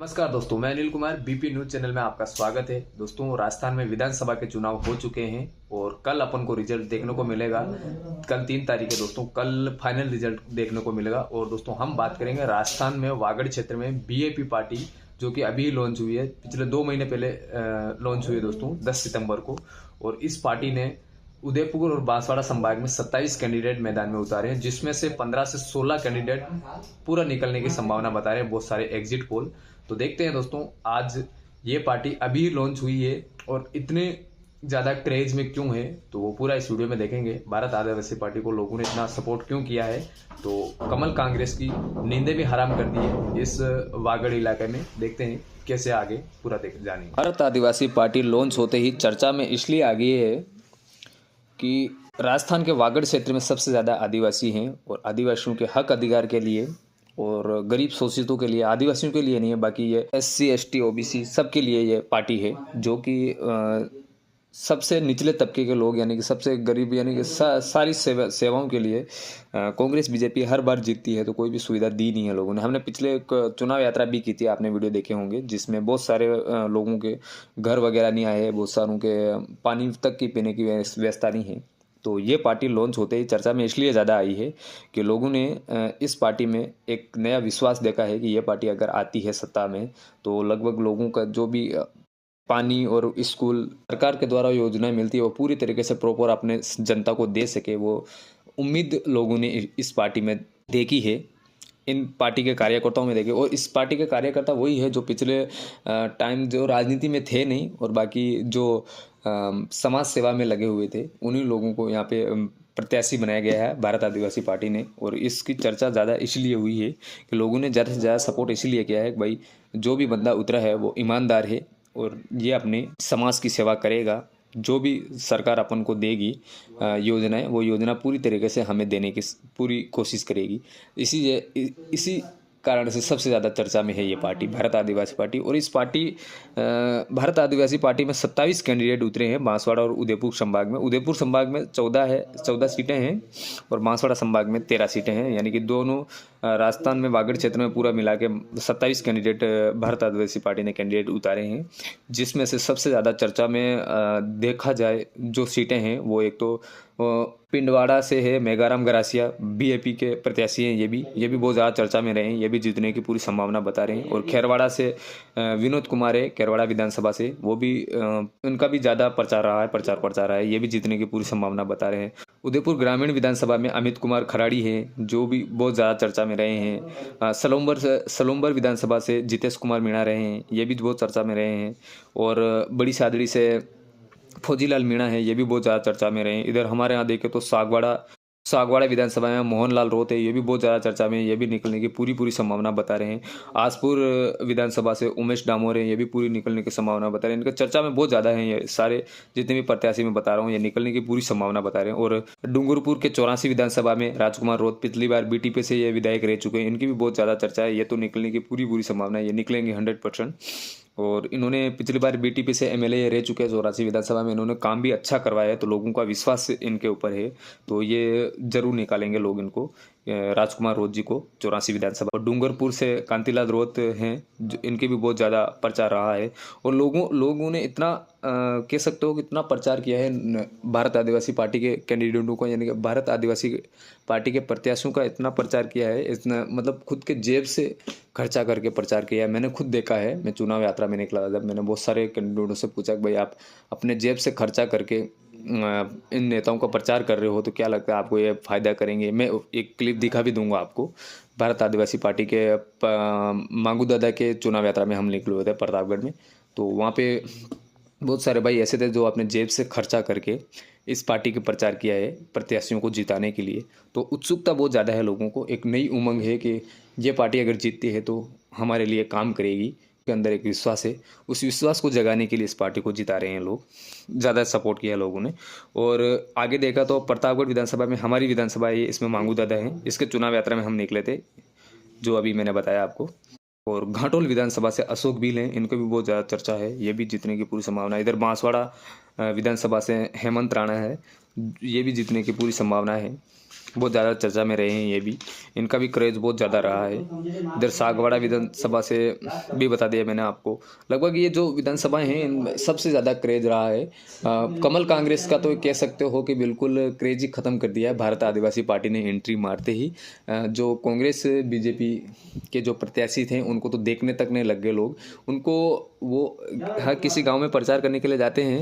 नमस्कार दोस्तों, मैं Anil Kumar BP news channel में आपका स्वागत है। दोस्तों, राजस्थान में विधानसभा के चुनाव हो चुके हैं और कल अपन को रिजल्ट देखने को मिलेगा। कल 3 तारीख है दोस्तों, कल फाइनल रिजल्ट देखने को मिलेगा। और दोस्तों, हम बात करेंगे राजस्थान में वागड़ क्षेत्र में बीएपी पार्टी, जो कि अभी लॉन्च हुई है, पिछले 2 महीने पहले लॉन्च हुई है दोस्तों, 10 सितंबर को। और इस पार्टी ने उदयपुर और बांसवाड़ा संभाग में 27 कैंडिडेट मैदान में उतारे हैं, जिसमें से 15 से 16 कैंडिडेट पूरा निकलने की संभावना बता रहे हैं बहुत सारे एग्जिट पोल। तो देखते हैं दोस्तों, आज ये पार्टी अभी लॉन्च हुई है और इतने ज़्यादा क्रेज में क्यों है, तो वो पूरा इस वीडियो में देखेंगे। भारत आदिवासी पार्टी को लोगों ने इतना सपोर्ट क्यों किया है, तो कमल कांग्रेस की नींदें भी हराम कर दी है इस वागड़ इलाके में। देखते हैं कैसे आगे पूरा देख जानेंगे। भारत आदिवासी पार्टी लॉन्च होते ही चर्चा में इसलिए आ गई है कि राजस्थान के वागड़ क्षेत्र में सबसे ज़्यादा आदिवासी हैं और आदिवासियों के हक अधिकार के लिए और गरीब शोषितों के लिए, आदिवासियों के लिए नहीं है, बाकी ये SC ST OBC सबके लिए ये पार्टी है, जो कि सबसे निचले तबके के लोग यानी कि सबसे गरीब यानी कि सारी सेवाओं के लिए कांग्रेस बीजेपी हर बार जीतती है, तो कोई भी सुविधा दी नहीं है लोगों ने। हमने पिछले एक चुनाव यात्रा भी की थी, आपने वीडियो देखे होंगे, जिसमें बहुत सारे लोगों के घर वगैरह नहीं आए हैं, बहुत सारों के पानी तक की पीने की व्यवस्था नहीं है। तो ये पार्टी लॉन्च होते ही चर्चा में इसलिए ज़्यादा आई है कि लोगों ने इस पार्टी में एक नया विश्वास देखा है कि ये पार्टी अगर आती है सत्ता में तो लगभग लोगों का जो भी पानी और स्कूल सरकार के द्वारा योजनाएं मिलती है वो पूरी तरीके से प्रॉपर अपने जनता को दे सके। वो उम्मीद लोगों ने इस पार्टी में देखी है, इन पार्टी के कार्यकर्ताओं में देखे। और इस पार्टी के कार्यकर्ता वही है जो पिछले टाइम जो राजनीति में थे नहीं, और बाकी जो समाज सेवा में लगे हुए थे, उन्हीं लोगों को यहाँ पे प्रत्याशी बनाया गया है भारत आदिवासी पार्टी ने। और इसकी चर्चा ज़्यादा इसलिए हुई है कि लोगों ने ज़्यादा से ज़्यादा सपोर्ट इसलिए किया है कि भाई जो भी बंदा उतरा है वो ईमानदार है और ये अपने समाज की सेवा करेगा। जो भी सरकार अपन को देगी योजनाएं, वो योजना पूरी तरीके से हमें देने की पूरी कोशिश करेगी। इसी कारण से सबसे ज़्यादा चर्चा में है ये पार्टी, भारत आदिवासी पार्टी। और इस पार्टी भारत आदिवासी पार्टी में 27 कैंडिडेट उतरे हैं बांसवाड़ा और उदयपुर संभाग में। उदयपुर संभाग में 14 सीटें हैं और बांसवाड़ा संभाग में 13 सीटें हैं, यानी कि दोनों राजस्थान में वागड़ क्षेत्र में पूरा मिला के 27 कैंडिडेट भारत आदिवासी पार्टी ने कैंडिडेट उतारे हैं। जिसमें से सबसे ज़्यादा चर्चा में देखा जाए जो सीटें हैं, वो एक तो पिंडवाड़ा से है मेघाराम गरासिया, बीएपी के प्रत्याशी हैं। ये भी बहुत ज़्यादा चर्चा में रहे हैं, ये भी जीतने की पूरी संभावना बता रहे हैं। और खेरवाड़ा से विनोद कुमार है, खेरवाड़ा विधानसभा से, वो भी उनका भी ज़्यादा प्रचार रहा है, ये भी जीतने की पूरी संभावना बता रहे हैं। उदयपुर ग्रामीण विधानसभा में अमित कुमार खराड़ी हैं, जो भी बहुत ज़्यादा चर्चा में रहे हैं। सलोम्बर विधानसभा से जितेश कुमार मीणा रहे हैं, ये भी बहुत चर्चा में रहे हैं। और बड़ी सादड़ी से फौजीलाल मीणा है, ये भी बहुत ज़्यादा चर्चा में रहे हैं। इधर हमारे यहाँ देखें तो सागवाड़ा विधानसभा में मोहनलाल रोत है, ये भी बहुत ज़्यादा चर्चा में, ये भी निकलने की पूरी संभावना बता रहे हैं। आसपुर विधानसभा से उमेश डामोर है, ये भी पूरी निकलने की संभावना बता रहे हैं। इनका चर्चा में बहुत ज़्यादा है, ये सारे जितने भी प्रत्याशी मैं बता रहा हूँ ये निकलने की पूरी संभावना बता रहे हैं। और डूंगरपुर के 84 विधानसभा में राजकुमार रोत पिछली बार BTP से ये विधायक रह चुके हैं, इनकी भी बहुत ज़्यादा चर्चा है, ये तो निकलने की पूरी संभावना है, ये निकलेंगे 100%। और इन्होंने पिछली बार BTP से MLA रह चुके हैं 84 विधानसभा में, इन्होंने काम भी अच्छा करवाया है, तो लोगों का विश्वास इनके ऊपर है, तो ये जरूर निकालेंगे लोग इनको, राजकुमार रोत जी को 84 विधानसभा। और डूंगरपुर से कांतिलाल रोत हैं, जो इनके भी बहुत ज़्यादा प्रचार रहा है। और लोगों ने इतना कह सकते हो कि इतना प्रचार किया है भारत आदिवासी पार्टी के कैंडिडेटों को, यानी कि भारत आदिवासी पार्टी के प्रत्याशियों का इतना प्रचार किया है, इतना मतलब खुद के जेब से खर्चा करके प्रचार किया है। मैंने खुद देखा है, मैं चुनाव यात्रा में निकला था जब, मैंने बहुत सारे कैंडिडेटों से पूछा कि भाई आप अपने जेब से खर्चा करके इन नेताओं का प्रचार कर रहे हो, तो क्या लगता है आपको ये फ़ायदा करेंगे? मैं एक क्लिप दिखा भी दूंगा आपको। भारत आदिवासी पार्टी के मांगू दादा के चुनाव यात्रा में हम निकले हुए थे प्रतापगढ़ में, तो वहाँ पे बहुत सारे भाई ऐसे थे जो अपने जेब से खर्चा करके इस पार्टी के प्रचार किया है प्रत्याशियों को जिताने के लिए। तो उत्सुकता बहुत ज़्यादा है लोगों को, एक नई उमंग है कि ये पार्टी अगर जीतती है तो हमारे लिए काम करेगी, के अंदर एक विश्वास है। उस विश्वास को जगाने के लिए इस पार्टी को जिता रहे हैं लोग, ज़्यादा सपोर्ट किया लोगों ने। और आगे देखा तो प्रतापगढ़ विधानसभा में, हमारी विधानसभा है, इसमें मांगू दादा हैं, इसके चुनाव यात्रा में हम निकले थे, जो अभी मैंने बताया आपको। और घाटोल विधानसभा से अशोक बील हैं, इनको भी बहुत ज़्यादा चर्चा है, ये भी जीतने की पूरी संभावना है। इधर बांसवाड़ा विधानसभा से हेमंत राणा है, ये भी जीतने की पूरी संभावना है। बहुत ज़्यादा चर्चा में रहे हैं ये भी, इनका भी क्रेज़ बहुत ज़्यादा रहा है। इधर सागवाड़ा विधानसभा से भी बता दिया मैंने आपको। लगभग ये जो विधानसभाएं हैं इनमें सबसे ज़्यादा क्रेज़ रहा है। कमल कांग्रेस का तो कह सकते हो कि बिल्कुल क्रेज़ ही ख़त्म कर दिया है भारत आदिवासी पार्टी ने एंट्री मारते ही। जो कांग्रेस बीजेपी के जो प्रत्याशी थे उनको तो देखने तक नहीं लग गए लोग। उनको वो हर किसी गांव में प्रचार करने के लिए जाते हैं,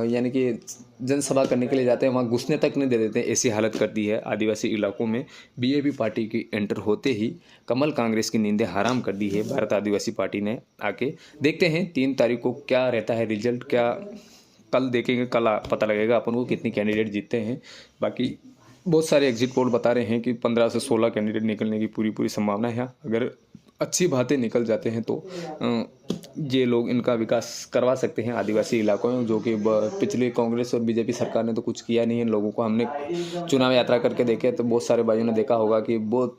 यानी कि जनसभा करने के लिए जाते हैं, वहाँ घुसने तक नहीं दे देते, ऐसी हालत कर दी है आदिवासी इलाकों में। बीजेपी पार्टी की एंटर होते ही कमल कांग्रेस की नींदें हराम कर दी है भारत आदिवासी पार्टी ने आके। देखते हैं 3 तारीख को क्या रहता है रिजल्ट, क्या कल देखेंगे, कल पता लगेगा अपन को कितने कैंडिडेट जीतते हैं। बाकी बहुत सारे एग्जिट पोल बता रहे हैं कि 15 से 16 कैंडिडेट निकलने की पूरी संभावना है। अगर अच्छी बातें निकल जाते हैं तो ये लोग इनका विकास करवा सकते हैं आदिवासी इलाकों में, जो कि पिछले कांग्रेस और बीजेपी सरकार ने तो कुछ किया नहीं है इन लोगों को। हमने चुनाव यात्रा करके देखे तो बहुत सारे भाइयों ने देखा होगा कि बहुत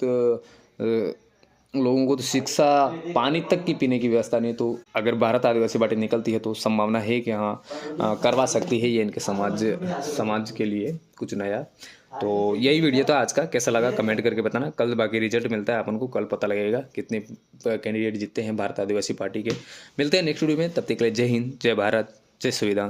लोगों को तो शिक्षा, पानी तक की पीने की व्यवस्था नहीं। तो अगर भारत आदिवासी पार्टी निकलती है तो संभावना है कि हाँ करवा सकती है ये इनके समाज के लिए कुछ नया। तो यही वीडियो था आज का, कैसा लगा कमेंट करके बताना। कल बाकी रिजल्ट मिलता है अपन को, कल पता लगेगा कितने कैंडिडेट जीतते हैं भारत आदिवासी पार्टी के। मिलते हैं नेक्स्ट वीडियो में, तब तक के लिए जय हिंद, जय भारत, जय संविधान।